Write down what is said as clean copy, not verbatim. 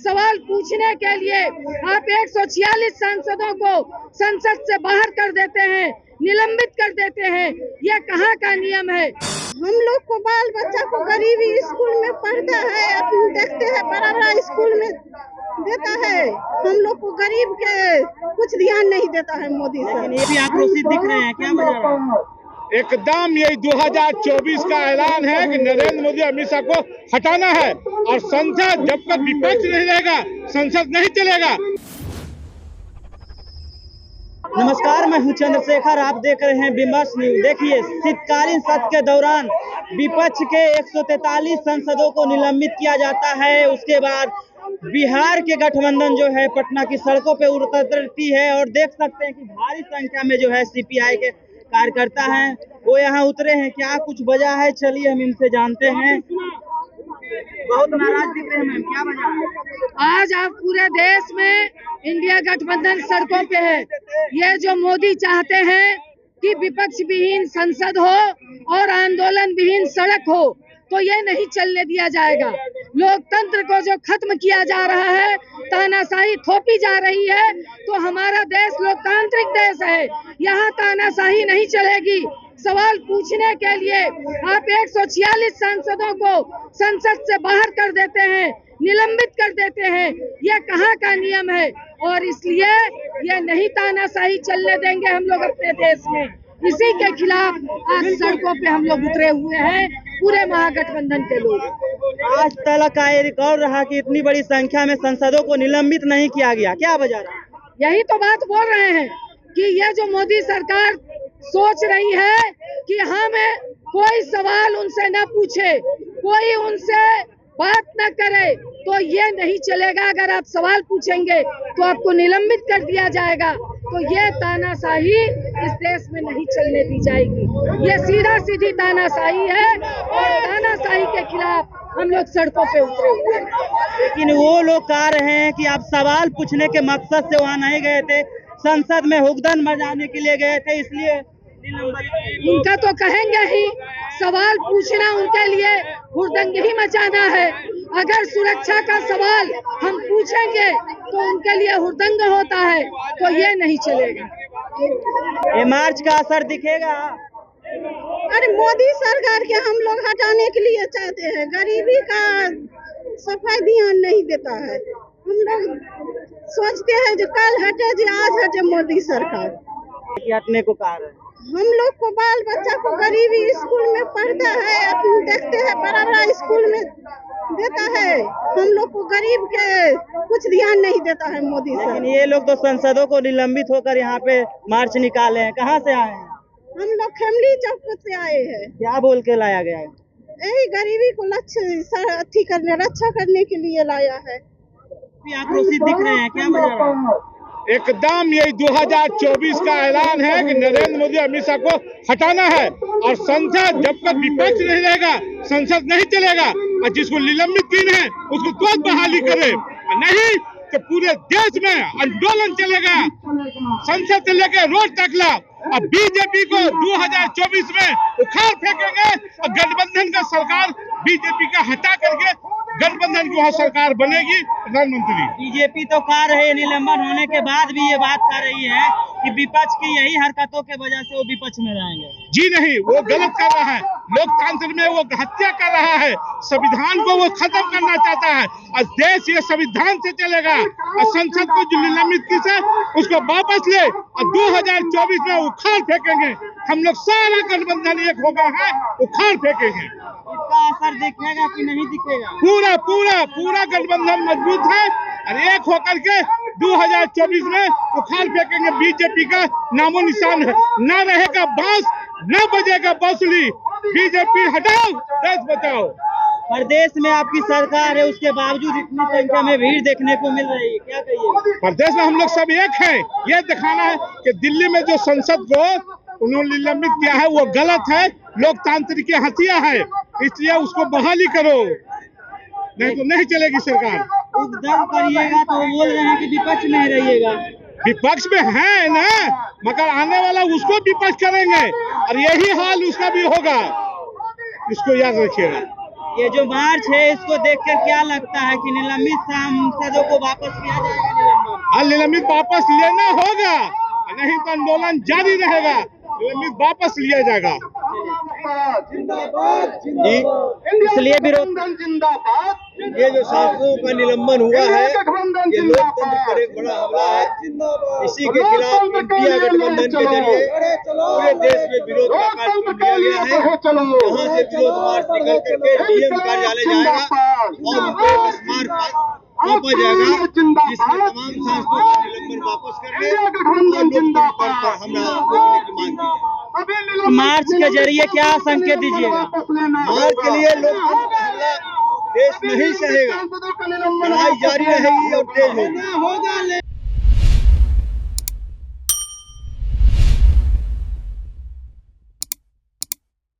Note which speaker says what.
Speaker 1: सवाल पूछने के लिए आप 146 सांसदों को संसद से बाहर कर देते हैं, निलंबित कर देते हैं। यह कहाँ का नियम है?
Speaker 2: हम लोग को बाल बच्चा को गरीबी स्कूल में पढ़ता है, अपन देखते हैं बड़ा स्कूल में देता है। हम लोग को गरीब के कुछ ध्यान नहीं देता है मोदी सर।
Speaker 3: ये भी आक्रोशित दिख रहे हैं, क्या वजह है?
Speaker 4: एकदम यही 2024 का ऐलान है कि नरेंद्र मोदी अमित शाह को हटाना है और संसद जब तक विपक्ष नहीं रहेगा संसद नहीं चलेगा।
Speaker 3: नमस्कार, मैं हूं चंद्रशेखर, आप देख रहे हैं विमर्श न्यूज। देखिए, शीतकालीन सत्र के दौरान विपक्ष के 143 सांसदों को निलंबित किया जाता है। उसके बाद बिहार के गठबंधन जो है पटना की सड़कों पे उतरती है और देख सकते हैं कि भारी संख्या में जो है सीपीआई के कार्यकर्ता हैं वो यहाँ उतरे हैं। क्या कुछ वजह है, चलिए हम इनसे जानते हैं। बहुत नाराज दिख रहे हैं मैम, क्या वजह है?
Speaker 1: आज आप पूरे देश में इंडिया गठबंधन सड़कों पे है। ये जो मोदी चाहते हैं कि विपक्ष विहीन संसद हो और आंदोलन विहीन सड़क हो, तो ये नहीं चलने दिया जाएगा। लोकतंत्र को जो खत्म किया जा रहा है, तानाशाही थोपी जा रही है, तो हमारा देश लोकतांत्रिक देश है, यहाँ तानाशाही नहीं चलेगी। सवाल पूछने के लिए आप 146 सांसदों को संसद से बाहर कर देते हैं, निलंबित कर देते हैं। यह कहाँ का नियम है? और इसलिए यह नहीं तानाशाही चलने देंगे हम लोग अपने देश में। इसी के खिलाफ आज सड़कों पे हम लोग उतरे हुए हैं, पूरे महागठबंधन के लोग।
Speaker 3: आज तक का ये रिकॉर्ड रहा कि इतनी बड़ी संख्या में सांसदों को निलंबित नहीं किया गया, क्या वजह रहा?
Speaker 1: यही तो बात बोल रहे हैं कि ये जो मोदी सरकार सोच रही है कि हमें कोई सवाल उनसे न पूछे, कोई उनसे बात न करे, तो ये नहीं चलेगा। अगर आप सवाल पूछेंगे तो आपको निलंबित कर दिया जाएगा। तो ये तानाशाही इस देश में नहीं चलने दी जाएगी। ये सीधा सीधी तानाशाही है और तानाशाही के खिलाफ हम लोग सड़कों पे उतरे हुए हैं।
Speaker 3: लेकिन वो लोग कह रहे हैं कि आप सवाल पूछने के मकसद से वहाँ नहीं गए थे, संसद में हुड़दंग मचाने के लिए गए थे, इसलिए
Speaker 1: उनका तो कहेंगे ही, सवाल पूछना उनके लिए हुड़दंग ही मचाना है। अगर सुरक्षा का सवाल हम पूछेंगे तो उनके लिए हुड़दंग होता है, तो ये नहीं चलेगा।
Speaker 3: ये मार्च का असर दिखेगा।
Speaker 2: अरे मोदी सरकार के हम लोग हटाने के लिए चाहते हैं, गरीबी का सफाई ध्यान नहीं देता है। हम लोग सोचते हैं जो कल हटे जो आज हटे मोदी सरकार
Speaker 3: हटने को कहा है।
Speaker 2: हम लोग को बाल बच्चा को गरीबी स्कूल में पढ़ता है, अपन देखते हैं बड़ा स्कूल में देता है। हम लोग को गरीब के कुछ ध्यान नहीं देता है मोदी सर।
Speaker 3: लेकिन ये लोग तो सांसदों को निलंबित होकर यहाँ पे मार्च निकाले हैं, कहाँ से आए हैं?
Speaker 2: हम लोग फैमिली चौक से आए हैं।
Speaker 3: क्या बोल के लाया गया है?
Speaker 2: यही गरीबी को रक्षा करने के लिए लाया है।
Speaker 3: आक्रोशित दिख रहे हैं, क्या वजह है?
Speaker 4: एकदम यही 2024 का ऐलान है कि नरेंद्र मोदी अमित शाह को हटाना है और संसद जब तक विपक्ष नहीं रहेगा संसद नहीं चलेगा। और जिसको निलंबित किए हैं उसको तुरंत बहाली करे, नहीं तो पूरे देश में आंदोलन चलेगा, संसद से लेकर रोड तक ला। और बीजेपी को 2024 में उखाड़ फेंकेंगे और गठबंधन का सरकार बीजेपी का हटा करके गठबंधन की वहाँ सरकार बनेगी। प्रधानमंत्री
Speaker 3: बीजेपी तो कह रहे हैं, निलंबन होने के बाद भी ये बात कर रही है कि विपक्ष की यही हरकतों के वजह से वो विपक्ष में रहेंगे।
Speaker 4: जी नहीं, वो गलत कर रहा है, लोकतंत्र में वो हत्या कर रहा है, संविधान को वो खत्म करना चाहता है। और देश ये संविधान से चलेगा और संसद को जो निलंबित की है उसको वापस ले और 2024 में उखाड़ फेंकेंगे। हम लोग सारा गठबंधन एक हो गया है, उखाड़ फेंकेंगे।
Speaker 3: इसका असर दिखेगा कि नहीं दिखेगा?
Speaker 4: पूरा पूरा पूरा गठबंधन मजबूत है और एक होकर के 2024 में उखाड़ फेंकेंगे। बीजेपी का नामो निशान है, न रहेगा बांस न बजेगा बांसुरी। बीजेपी हटाओ, देश बचाओ।
Speaker 3: प्रदेश में आपकी सरकार है, उसके बावजूद इतनी संख्या में भीड़ देखने को मिल रही है, क्या कहिए?
Speaker 4: प्रदेश में हम लोग सब एक हैं। ये दिखाना है कि दिल्ली में जो संसद को उन्होंने निलंबित किया है वो गलत है, लोकतांत्रिक की हत्या है, इसलिए उसको बहाली करो, नहीं तो नहीं चलेगी सरकार।
Speaker 3: उद्योग करिएगा तो बोल रहे हैं कि विपक्ष में रहिएगा।
Speaker 4: विपक्ष में है ना, मगर आने वाला उसको विपक्ष करेंगे और यही हाल उसका भी होगा, इसको याद रखिएगा।
Speaker 3: ये जो मार्च है इसको देखकर क्या लगता है कि निलंबित सांसदों को वापस किया जाएगा?
Speaker 4: निलंबित वापस लेना होगा, नहीं तो आंदोलन जारी रहेगा। निलंबित वापस लिया जाएगा।
Speaker 3: इसलिए विरोध,
Speaker 5: ये जो सांसदों का निलंबन हुआ है ये लोकतंत्र पर एक बड़ा हमला है। इसी के खिलाफ इंडिया गठबंधन के जरिए पूरे देश में विरोध का कार्यक्रम लिया गया है। यहाँ से विरोध मार्च निकल करके डीएम कार्यालय जाएगा और उनको एक स्मारक सौंपा जाएगा जिसमें तमाम सांसदों का निलंबन वापस करने और लोकतंत्र पर हमला रोकने की मांग की है।
Speaker 3: मार्च के जरिए क्या संकेत दीजिएगा?
Speaker 5: मार्च के लिए लोकतंत्र का हमला देश नहीं सहेगा, लड़ाई जारी रहेगी और तेज होगी।